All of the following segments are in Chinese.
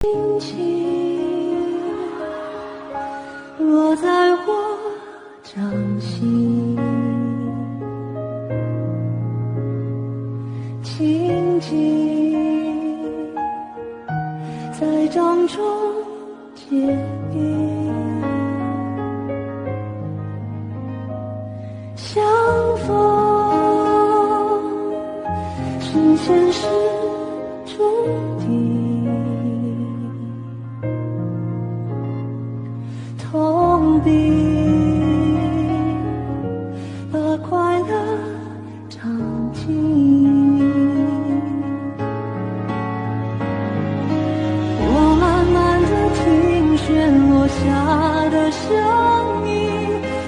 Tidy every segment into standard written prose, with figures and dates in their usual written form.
轻轻落在我掌心，静静在掌中结冰，相逢是前世注定。痛并把快乐尝尽，我慢慢地听旋落下的声音，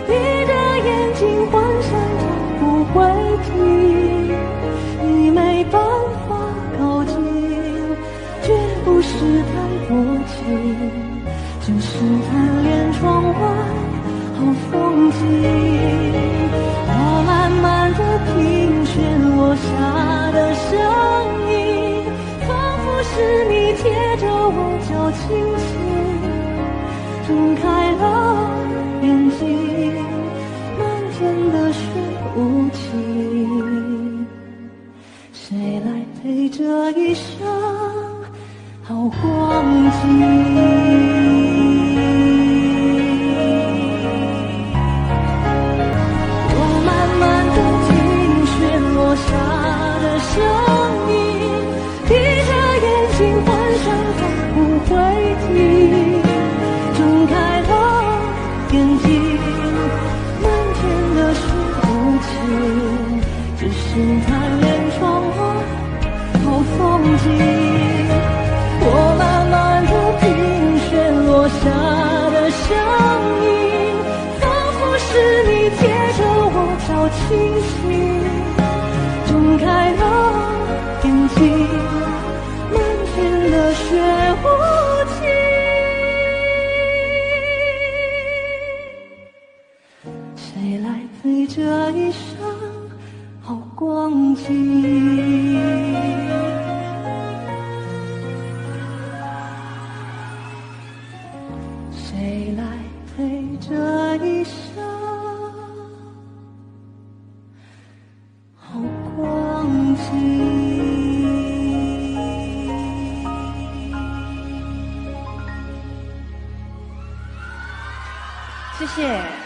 闭着眼睛幻想着不会停，你没办法靠近，绝不是太多情，只是贪恋窗外好风景。我慢慢地听旋落下的声音，仿佛是你贴着我脚轻轻睁开了眼睛，漫天的雪无情，谁来陪这一生好光景？只贪恋窗外好风景，我慢慢地听旋落下的声音，仿佛是你贴着我脚轻轻睁开了眼睛，漫天的雪无情，谁来陪这一生好光景？谁来陪这一生好光景？谢谢。